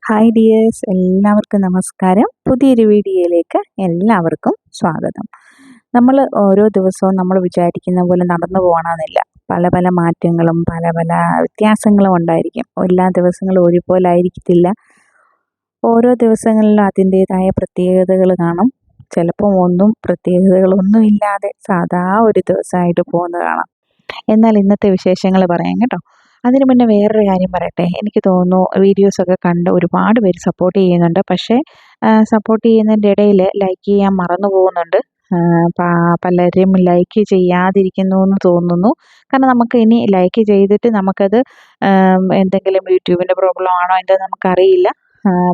Hi dears, എല്ലാവർക്കും നമസ്കാരം. പുതിയൊരു വീഡിയോയിലേക്ക് എല്ലാവർക്കും സ്വാഗതം. നമ്മൾ ഓരോ ദിവസവും നമ്മൾ വിചാരിക്കുന്ന പോലെ നടന്നു പോകണമെന്നില്ല. പല പല മാറ്റങ്ങളും പല പല വ്യത്യാസങ്ങളും ഉണ്ടായിരിക്കും. എല്ലാ ദിവസങ്ങളും ഒരുപോലെ ആയിരിക്കത്തില്ല. ഓരോ ദിവസങ്ങളിലും അതിൻ്റേതായ പ്രത്യേകതകൾ കാണും. ചിലപ്പോൾ ഒന്നും പ്രത്യേകതകളൊന്നും ഇല്ലാതെ സാധാ ഒരു ദിവസമായിട്ട് പോകുന്നത് കാണാം. എന്നാൽ ഇന്നത്തെ വിശേഷങ്ങൾ പറയാം കേട്ടോ. അതിന് മുന്നേ വേറൊരു കാര്യം പറയട്ടെ. എനിക്ക് തോന്നുന്നു വീഡിയോസൊക്കെ കണ്ട് ഒരുപാട് പേര് സപ്പോർട്ട് ചെയ്യുന്നുണ്ട്. പക്ഷേ സപ്പോർട്ട് ചെയ്യുന്നതിൻ്റെ ഇടയിൽ ലൈക്ക് ചെയ്യാൻ മറന്നു പോകുന്നുണ്ട്. പലരും ലൈക്ക് ചെയ്യാതിരിക്കുന്നു എന്ന് തോന്നുന്നു. കാരണം നമുക്ക് ഇനി ലൈക്ക് ചെയ്തിട്ട് നമുക്കത് എന്തെങ്കിലും യൂട്യൂബിൻ്റെ പ്രോബ്ലം ആണോ എന്താണെന്ന് നമുക്കറിയില്ല.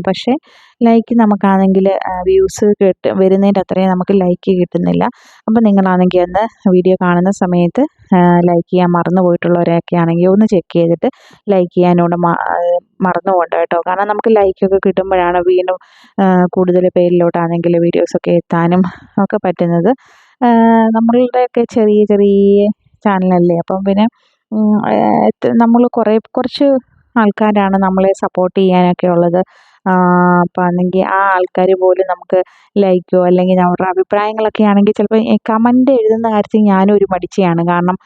പക്ഷേ ലൈക്ക് നമുക്കാണെങ്കിൽ വ്യൂസ് വരുന്നതിൻ്റെ അത്രയും നമുക്ക് ലൈക്ക് കിട്ടുന്നില്ല. അപ്പം നിങ്ങളാണെങ്കിൽ അന്ന് വീഡിയോ കാണുന്ന സമയത്ത് ലൈക്ക് ചെയ്യാൻ മറന്നു പോയിട്ടുള്ളവരൊക്കെ ആണെങ്കിൽ ഒന്ന് ചെക്ക് ചെയ്തിട്ട് ലൈക്ക് ചെയ്യാനോട് മറന്നു പോകണ്ട കേട്ടോ. കാരണം നമുക്ക് ലൈക്കൊക്കെ കിട്ടുമ്പോഴാണ് വീണ്ടും കൂടുതൽ പേരിലോട്ടാണെങ്കിൽ വീഡിയോസൊക്കെ എത്താനും ഒക്കെ പറ്റുന്നത്. നമ്മളുടെയൊക്കെ ചെറിയ ചെറിയ ചാനലല്ലേ. അപ്പം പിന്നെ നമ്മൾ കുറച്ച് ആൾക്കാരാണ് നമ്മളെ സപ്പോർട്ട് ചെയ്യാനൊക്കെ ഉള്ളത്. അപ്പം ആണെങ്കിൽ ആ ആൾക്കാർ പോലും നമുക്ക് ലൈക്കോ അല്ലെങ്കിൽ അവരുടെ അഭിപ്രായങ്ങളൊക്കെ ആണെങ്കിൽ ചിലപ്പോൾ കമൻ്റ് എഴുതുന്ന കാര്യത്തിൽ ഞാനും ഒരു മടിച്ചിയാണ്. കാരണം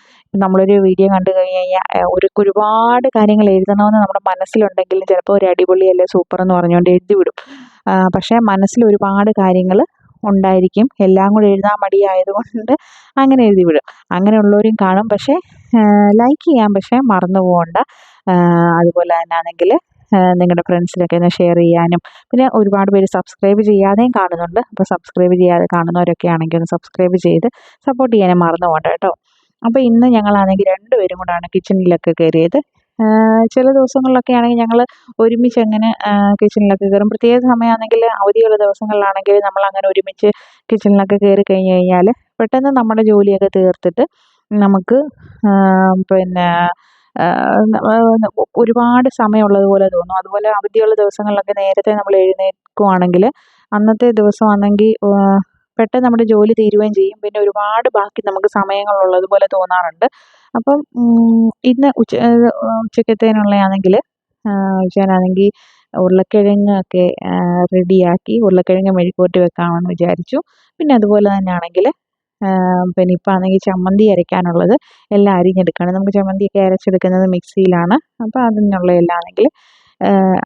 നമ്മളൊരു വീഡിയോ കണ്ടു കഴിഞ്ഞ് കഴിഞ്ഞാൽ ഒരുപാട് കാര്യങ്ങൾ എഴുതണമെന്ന് നമ്മുടെ മനസ്സിലുണ്ടെങ്കിലും ചിലപ്പോൾ ഒരു അടിപൊളി അല്ലെ സൂപ്പർ എന്ന് പറഞ്ഞുകൊണ്ട് എഴുതി വിടും. പക്ഷേ മനസ്സിൽ ഒരുപാട് കാര്യങ്ങൾ ഉണ്ടായിരിക്കും. എല്ലാം കൂടെ എഴുതാൻ മടിയായതുകൊണ്ട് അങ്ങനെ എഴുതി വിടും. അങ്ങനെയുള്ളവരും കാണും. പക്ഷേ ലൈക്ക് ചെയ്യാൻ പക്ഷേ മറന്നു പോകണ്ട. അതുപോലെ തന്നെ ആണെങ്കിൽ നിങ്ങളുടെ ഫ്രണ്ട്സിനൊക്കെ ഒന്ന് ഷെയർ ചെയ്യാനും, പിന്നെ ഒരുപാട് പേര് സബ്സ്ക്രൈബ് ചെയ്യാതെയും കാണുന്നുണ്ട്. അപ്പോൾ സബ്സ്ക്രൈബ് ചെയ്യാതെ കാണുന്നവരൊക്കെ ആണെങ്കിൽ ഒന്ന് സബ്സ്ക്രൈബ് ചെയ്ത് സപ്പോർട്ട് ചെയ്യാനും മറന്നു പോകണ്ട കേട്ടോ. അപ്പോൾ ഇന്ന് ഞങ്ങളാണെങ്കിൽ രണ്ടുപേരും കൂടാണ് കിച്ചണിലൊക്കെ കയറിയത്. ചില ദിവസങ്ങളിലൊക്കെ ആണെങ്കിൽ ഞങ്ങൾ ഒരുമിച്ച് അങ്ങനെ കിച്ചണിലൊക്കെ കയറും. പ്രത്യേക സമയമാണെങ്കിൽ അവധിയുള്ള ദിവസങ്ങളിലാണെങ്കിൽ നമ്മളങ്ങനെ ഒരുമിച്ച് കിച്ചണിലൊക്കെ കയറി കഴിഞ്ഞ് കഴിഞ്ഞാൽ പെട്ടെന്ന് നമ്മുടെ ജോലിയൊക്കെ തീർത്തിട്ട് നമുക്ക് പിന്നെ ഒരുപാട് സമയമുള്ളതുപോലെ തോന്നും. അതുപോലെ അവധിയുള്ള ദിവസങ്ങളിലൊക്കെ നേരത്തെ നമ്മൾ എഴുന്നേൽക്കുവാണെങ്കിൽ അന്നത്തെ ദിവസമാണെങ്കിൽ പെട്ടെന്ന് നമ്മുടെ ജോലി തീരുകയും ചെയ്യും. പിന്നെ ഒരുപാട് ബാക്കി നമുക്ക് സമയങ്ങളുള്ളതുപോലെ തോന്നാറുണ്ട്. അപ്പം ഇന്ന് ഉച്ചക്കത്തേനുള്ളതാണെങ്കിൽ ഉച്ചയാണെങ്കിൽ ഉരുളക്കിഴങ്ങൊക്കെ റെഡിയാക്കി ഉരുളക്കിഴങ്ങ് മെഴുക്കുവരട്ടി വെക്കാമെന്ന് വിചാരിച്ചു. പിന്നെ അതുപോലെ തന്നെ ആണെങ്കിൽ പിന്നെ ഇപ്പം ആണെങ്കിൽ ചമ്മന്തി അരയ്ക്കാനുള്ളത് എല്ലാം അരിഞ്ഞെടുക്കുകയാണ്. നമുക്ക് ചമ്മന്തിയൊക്കെ അരച്ചെടുക്കുന്നത് മിക്സിയിലാണ്. അപ്പോൾ അതിനുള്ള എല്ലാം ആണെങ്കിൽ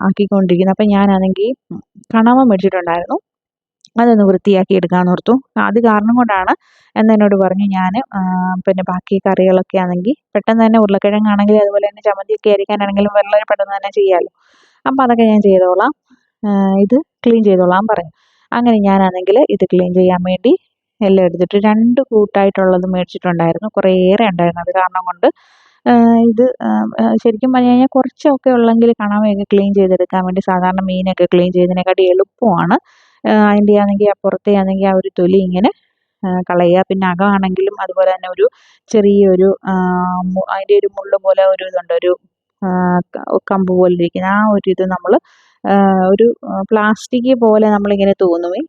ആക്കിക്കൊണ്ടിരിക്കുന്നത്. അപ്പം ഞാനാണെങ്കിൽ കണവ മേടിച്ചിട്ടുണ്ടായിരുന്നു. അതൊന്ന് വൃത്തിയാക്കി എടുക്കാമെന്ന് ഓർത്തു. അത് കാരണം കൊണ്ടാണ് എന്നോട് പറഞ്ഞു. ഞാൻ പിന്നെ ബാക്കി കറികളൊക്കെ ആണെങ്കിൽ പെട്ടെന്ന് തന്നെ ഉരുളക്കിഴങ്ങാണെങ്കിൽ അതുപോലെ തന്നെ ചമ്മന്തിയൊക്കെ അരയ്ക്കാനാണെങ്കിലും വളരെ പെട്ടെന്ന് തന്നെ ചെയ്യാമല്ലോ. അപ്പോൾ അതൊക്കെ ഞാൻ ചെയ്തോളാം, ഇത് ക്ലീൻ ചെയ്തോളാം പറഞ്ഞു. അങ്ങനെ ഞാനാണെങ്കിൽ ഇത് ക്ലീൻ ചെയ്യാൻ വേണ്ടി എല്ലാം എടുത്തിട്ട് 2 കൂട്ടായിട്ടുള്ളത് മേടിച്ചിട്ടുണ്ടായിരുന്നു. കുറേയേറെ ഉണ്ടായിരുന്നു. അത് കാരണം കൊണ്ട് ഇത് ശരിക്കും പറഞ്ഞു കഴിഞ്ഞാൽ കുറച്ചൊക്കെ ഉള്ളെങ്കിൽ കണവയൊക്കെ ക്ലീൻ ചെയ്തെടുക്കാൻ വേണ്ടി സാധാരണ മീനൊക്കെ ക്ലീൻ ചെയ്യുന്നതിനെക്കാട്ടി എളുപ്പമാണ്. അതിൻ്റെ ആണെങ്കിൽ പുറത്തെ ആണെങ്കിൽ ആ ഒരു തൊലി ഇങ്ങനെ കളയുക. പിന്നെ അകമാണെങ്കിലും അതുപോലെ തന്നെ ഒരു ചെറിയൊരു അതിൻ്റെ ഒരു മുള്ള് പോലെ ഒരു ഇതുണ്ട്, ഒരു കമ്പ് പോലെ ഇരിക്കുന്ന ആ ഒരു ഇത് നമ്മൾ ഒരു പ്ലാസ്റ്റിക് പോലെ നമ്മളിങ്ങനെ തോന്നുമേ,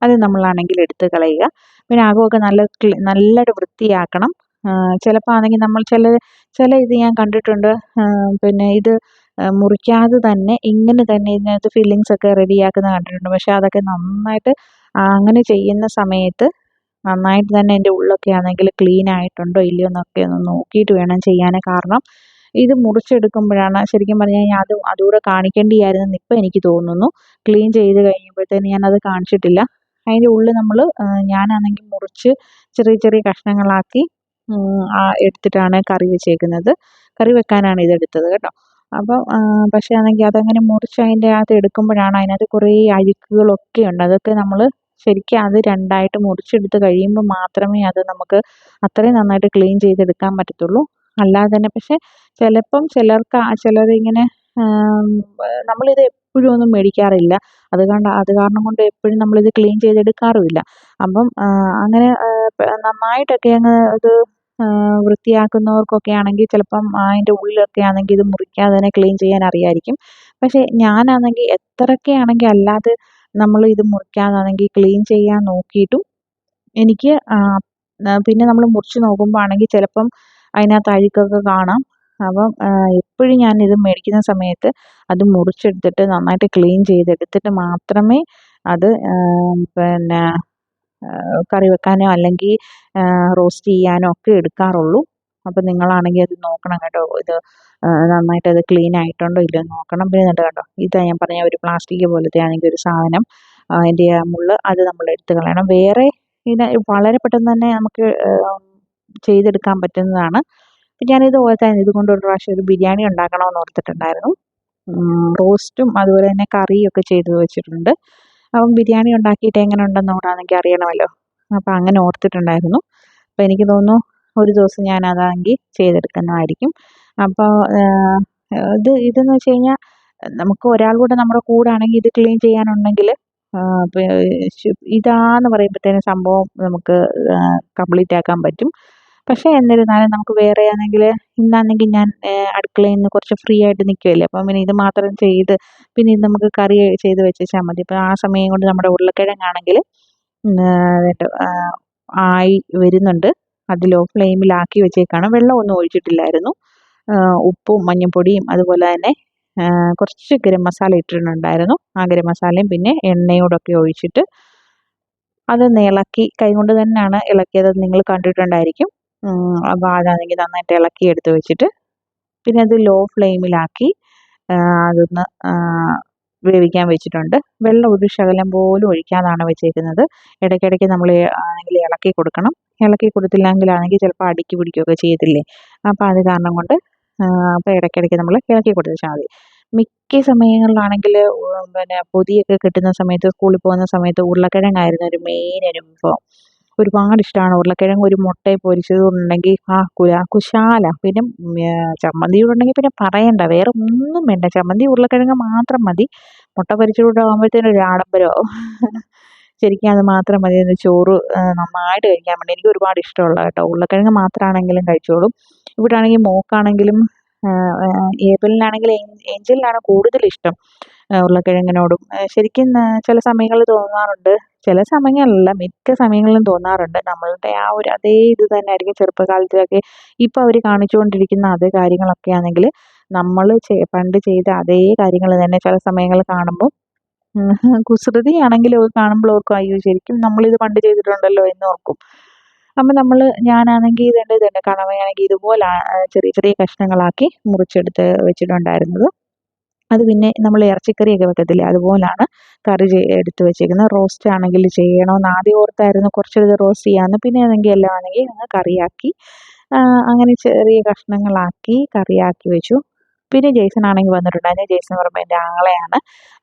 അത് നമ്മളാണെങ്കിൽ എടുത്ത് കളയുക. പിന്നെ അകമൊക്കെ നല്ലതായിട്ട് വൃത്തിയാക്കണം. ചിലപ്പോൾ ആണെങ്കിൽ നമ്മൾ ചില ഇത് ഞാൻ കണ്ടിട്ടുണ്ട്. പിന്നെ ഇത് മുറിക്കാതെ തന്നെ ഇങ്ങനെ തന്നെ ഇതിനകത്ത് ഫില്ലിങ്സ് ഒക്കെ റെഡിയാക്കുന്നത് കണ്ടിട്ടുണ്ട്. പക്ഷേ അതൊക്കെ നന്നായിട്ട് അങ്ങനെ ചെയ്യുന്ന സമയത്ത് നന്നായിട്ട് തന്നെ എൻ്റെ ഉള്ളൊക്കെ ആണെങ്കിൽ ക്ലീൻ ആയിട്ടുണ്ടോ ഇല്ലയോ എന്നൊക്കെ ഒന്ന് നോക്കിയിട്ട് വേണം ചെയ്യാൻ. കാരണം ഇത് മുറിച്ചെടുക്കുമ്പോഴാണ് ശരിക്കും പറഞ്ഞു കഴിഞ്ഞാൽ അതുകൂടെ കാണിക്കേണ്ടിയായിരുന്നെന്ന് ഇപ്പം എനിക്ക് തോന്നുന്നു. ക്ലീൻ ചെയ്ത് കഴിയുമ്പോഴത്തേന് ഞാനത് കാണിച്ചിട്ടില്ല. അതിൻ്റെ ഉള്ളിൽ നമ്മൾ ഞാനാണെങ്കിൽ മുറിച്ച് ചെറിയ ചെറിയ കഷ്ണങ്ങളാക്കി എടുത്തിട്ടാണ് കറി വെച്ചേക്കുന്നത്. കറി വെക്കാനാണ് ഇതെടുത്തത് കേട്ടോ. അപ്പം പക്ഷേ ആണെങ്കിൽ അതങ്ങനെ മുറിച്ച് അതിൻ്റെ അകത്ത് എടുക്കുമ്പോഴാണ് അതിനകത്ത് കുറേ അഴുക്കുകളൊക്കെ ഉണ്ട്. അതൊക്കെ നമ്മൾ ശരിക്കും അത് രണ്ടായിട്ട് മുറിച്ചെടുത്ത് കഴിയുമ്പോൾ മാത്രമേ അത് നമുക്ക് അത്രയും നന്നായിട്ട് ക്ലീൻ ചെയ്തെടുക്കാൻ പറ്റത്തുള്ളൂ. അല്ലാതെ തന്നെ പക്ഷേ ചിലപ്പം ചിലരിങ്ങനെ നമ്മളിത് എപ്പോഴും ഒന്നും മേടിക്കാറില്ല. അത് കാരണം കൊണ്ട് എപ്പോഴും നമ്മളിത് ക്ലീൻ ചെയ്തെടുക്കാറുമില്ല. അപ്പം അങ്ങനെ നന്നായിട്ടൊക്കെ അങ്ങ് ഇത് വൃത്തിയാക്കുന്നവർക്കൊക്കെ ആണെങ്കിൽ ചിലപ്പം അതിൻ്റെ ഉള്ളിലൊക്കെ ആണെങ്കിൽ ഇത് മുറിക്കാതെ തന്നെ ക്ലീൻ ചെയ്യാൻ അറിയാമായിരിക്കും. പക്ഷേ ഞാനാണെങ്കിൽ എത്രയൊക്കെ ആണെങ്കിൽ അല്ലാതെ നമ്മൾ ഇത് മുറിക്കാതാണെങ്കിൽ ക്ലീൻ ചെയ്യാൻ നോക്കിയിട്ടും എനിക്ക് പിന്നെ നമ്മൾ മുറിച്ച് നോക്കുമ്പോൾ ആണെങ്കിൽ ചിലപ്പം അതിനകത്ത് അഴുക്കൊക്കെ കാണാം. അപ്പം എപ്പോഴും ഞാൻ ഇത് മേടിക്കുന്ന സമയത്ത് അത് മുറിച്ചെടുത്തിട്ട് നന്നായിട്ട് ക്ലീൻ ചെയ്തെടുത്തിട്ട് മാത്രമേ അത് പിന്നെ കറി വെക്കാനോ അല്ലെങ്കിൽ റോസ്റ്റ് ചെയ്യാനോ ഒക്കെ എടുക്കാറുള്ളൂ. അപ്പം നിങ്ങളാണെങ്കിൽ അത് നോക്കണം കേട്ടോ. ഇത് നന്നായിട്ട് അത് ക്ലീൻ ആയിട്ടുണ്ടോ ഇല്ലയോ എന്ന് നോക്കണം. പിന്നെ എന്നിട്ട് കണ്ടോ, ഇതാ ഞാൻ പറഞ്ഞ ഒരു പ്ലാസ്റ്റിക് പോലത്തെ ആണെങ്കിൽ ഒരു സാധനം, അതിൻ്റെ ആ മുള്ള് അത് നമ്മൾ എടുത്ത് കളയണം. വേറെ ഇതിന് വളരെ പെട്ടെന്ന് തന്നെ നമുക്ക് ചെയ്തെടുക്കാൻ പറ്റുന്നതാണ്. ഞാനിത് ഓർത്തായിരുന്നു ഇതുകൊണ്ട് ഒരു പ്രാവശ്യം ഒരു ബിരിയാണി ഉണ്ടാക്കണമെന്ന് ഓർത്തിട്ടുണ്ടായിരുന്നു. റോസ്റ്റും അതുപോലെ തന്നെ കറിയൊക്കെ ചെയ്ത് വെച്ചിട്ടുണ്ട്. അപ്പം ബിരിയാണി ഉണ്ടാക്കിയിട്ട് എങ്ങനെ ഉണ്ടെന്ന് എനിക്ക് അറിയണമല്ലോ. അപ്പം അങ്ങനെ ഓർത്തിട്ടുണ്ടായിരുന്നു. അപ്പം എനിക്ക് തോന്നുന്നു ഒരു ദിവസം ഞാൻ അതാണെങ്കിൽ ചെയ്തെടുക്കുന്നതായിരിക്കും. അപ്പോൾ ഇതെന്ന് വെച്ച് കഴിഞ്ഞാൽ നമുക്ക് ഒരാൾ കൂടെ നമ്മുടെ കൂടെ ആണെങ്കിൽ ഇത് ക്ലീൻ ചെയ്യാനുണ്ടെങ്കിൽ ഇതാന്ന് പറയുമ്പോഴത്തേനും സംഭവം നമുക്ക് കംപ്ലീറ്റ് ആക്കാൻ പറ്റും. പക്ഷേ എന്നിരുന്നാലും നമുക്ക് വേറെ ആണെങ്കിൽ ഇന്നാണെങ്കിൽ ഞാൻ അടുക്കളയിൽ നിന്ന് കുറച്ച് ഫ്രീ ആയിട്ട് നിൽക്കുകയല്ലേ. അപ്പം പിന്നെ ഇത് മാത്രം ചെയ്ത് പിന്നെ ഇത് നമുക്ക് കറി ചെയ്ത് വെച്ചാൽ മതി. അപ്പോൾ ആ സമയം കൊണ്ട് നമ്മുടെ ഉരുളക്കിഴങ്ങാണെങ്കിൽ ആയി വരുന്നുണ്ട്. അത് ലോ ഫ്ലെയിമിലാക്കി വെച്ചേക്കാണ്. വെള്ളമൊന്നും ഒഴിച്ചിട്ടില്ലായിരുന്നു. ഉപ്പും മഞ്ഞൾപ്പൊടിയും അതുപോലെ തന്നെ കുറച്ച് ഗരം മസാല ഇട്ടിട്ടുണ്ടായിരുന്നു. ആ ഗരം മസാലയും പിന്നെ എണ്ണയോടൊക്കെ ഒഴിച്ചിട്ട് അതൊന്ന് ഇളക്കി, കൈകൊണ്ട് തന്നെയാണ് ഇളക്കിയത്, നിങ്ങൾ കണ്ടിട്ടുണ്ടായിരിക്കും. അപ്പോൾ അതാണെങ്കിൽ നന്നായിട്ട് ഇളക്കി എടുത്ത് വെച്ചിട്ട് പിന്നെ അത് ലോ ഫ്ലെയിമിലാക്കി അതൊന്ന് വേവിക്കാൻ വെച്ചിട്ടുണ്ട്. വെള്ളം ഒരു ശകലം പോലും ഒഴിക്കാതാണ് വെച്ചേക്കുന്നത്. ഇടയ്ക്കിടയ്ക്ക് നമ്മൾ ആണെങ്കിൽ ഇളക്കി കൊടുക്കണം. ഇളക്കി കൊടുത്തില്ലെങ്കിലാണെങ്കിൽ ചിലപ്പോൾ അടിക്ക് പിടിക്കുകയൊക്കെ ചെയ്യത്തില്ലേ. അപ്പോൾ അത് കാരണം കൊണ്ട് അപ്പോൾ ഇടയ്ക്കിടയ്ക്ക് നമ്മൾ ഇളക്കി കൊടുത്താൽ മതി. മിക്ക സമയങ്ങളിലാണെങ്കിൽ പിന്നെ പൊതിയൊക്കെ കിട്ടുന്ന സമയത്ത്, സ്കൂളിൽ പോകുന്ന സമയത്ത് ഉരുളക്കിഴങ്ങായിരുന്നു ഒരു മെയിൻ ഒരു വിഭവം. ഒരുപാട് ഇഷ്ടമാണ് ഉരുളക്കിഴങ്ങ്. ഒരു മുട്ട പൊരിച്ചത് ഉണ്ടെങ്കിൽ കുശാല. പിന്നെ ചമ്മന്തിയും ഉണ്ടെങ്കിൽ പിന്നെ പറയണ്ട, വേറെ ഒന്നും വേണ്ട. ചമ്മന്തി ഉരുളക്കിഴങ്ങ് മാത്രം മതി. മുട്ട പൊരിച്ചത് ആകുമ്പോഴത്തേനും ഒരു ആഡംബരമാവും. ശരിക്കും അത് മാത്രം മതി. ചോറ് നന്നായിട്ട് കഴിക്കാൻ വേണ്ടി എനിക്ക് ഒരുപാട് ഇഷ്ടമുള്ള കേട്ടോ. ഉരുളക്കിഴങ്ങ് മാത്രമാണെങ്കിലും കഴിച്ചോളും. ഇവിടെ ആണെങ്കിൽ മോക്കാണെങ്കിലും ഏബലിനാണെങ്കിലും ഏഞ്ചലിനാണ് കൂടുതൽ ഇഷ്ടം ഉരുളക്കിഴങ്ങിനോടും. ശരിക്കും ചില സമയങ്ങളിൽ തോന്നാറുണ്ട്, ചില സമയങ്ങളിലല്ല മിക്ക സമയങ്ങളിലും തോന്നാറുണ്ട് നമ്മളുടെ ആ ഒരു അതേ ഇത് തന്നെ ആയിരിക്കും ചെറുപ്പകാലത്തിലൊക്കെ ഇപ്പം അവർ കാണിച്ചുകൊണ്ടിരിക്കുന്ന അതേ കാര്യങ്ങളൊക്കെ ആണെങ്കിൽ നമ്മൾ പണ്ട് ചെയ്ത അതേ കാര്യങ്ങൾ തന്നെ ചില സമയങ്ങളിൽ കാണുമ്പോൾ കുസൃതിയാണെങ്കിലും കാണുമ്പോൾ ഓർക്കും, അയ്യോ ശരിക്കും നമ്മളിത് പണ്ട് ചെയ്തിട്ടുണ്ടല്ലോ എന്ന് ഓർക്കും. അപ്പം ഞാനാണെങ്കിൽ ഇതേണ്ട കണവയാണെങ്കിൽ ഇതുപോലെ ചെറിയ ചെറിയ കഷ്ണങ്ങളാക്കി മുറിച്ചെടുത്ത് വെച്ചിട്ടുണ്ടായിരുന്നത്. അത് പിന്നെ നമ്മൾ ഇറച്ചിക്കറിയൊക്കെ വെക്കത്തില്ലേ, അതുപോലാണ് കറി എടുത്ത് വെച്ചേക്കുന്നത്. റോസ്റ്റ് ആണെങ്കിൽ ചെയ്യണമെന്ന് ആദ്യം ഓർത്തായിരുന്നു, കുറച്ചെടുത്ത് റോസ്റ്റ് ചെയ്യാമെന്ന്. പിന്നെ ആണെങ്കിൽ എല്ലാം ആണെങ്കിൽ കറിയാക്കി അങ്ങനെ ചെറിയ കഷ്ണങ്ങളാക്കി കറിയാക്കി വെച്ചു. പിന്നെ ജെയ്സൺ ആണെങ്കിൽ വന്നിട്ടുണ്ടായിരുന്നു. ജെയ്സൺ എന്ന് പറയുമ്പോൾ എൻ്റെ ആങ്ങളെയാണ്.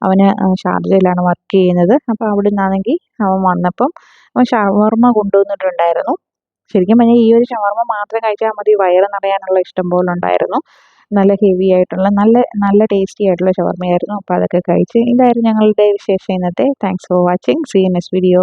അവന് ഷാർജയിലാണ് വർക്ക് ചെയ്യുന്നത്. അപ്പോൾ അവിടെ നിന്നാണെങ്കിൽ അവൻ വന്നപ്പം അവൻ ഷവർമ്മ കൊണ്ടുവന്നിട്ടുണ്ടായിരുന്നു. ശരിക്കും പറഞ്ഞാൽ ഈ ഒരു ഷവർമ്മ മാത്രം കഴിച്ചാൽ മതി, വയറ് നിറയാനുള്ള ഇഷ്ടം പോലെ ഉണ്ടായിരുന്നു. നല്ല ഹെവി ആയിട്ടുള്ള നല്ല നല്ല ടേസ്റ്റി ആയിട്ടുള്ള ഷവർമ്മയായിരുന്നു. അപ്പോൾ അതൊക്കെ കഴിച്ച്. ഇതായിരുന്നു ഞങ്ങളുടെ വിശേഷം ഇന്നത്തെ. Thanks for watching. See you next video.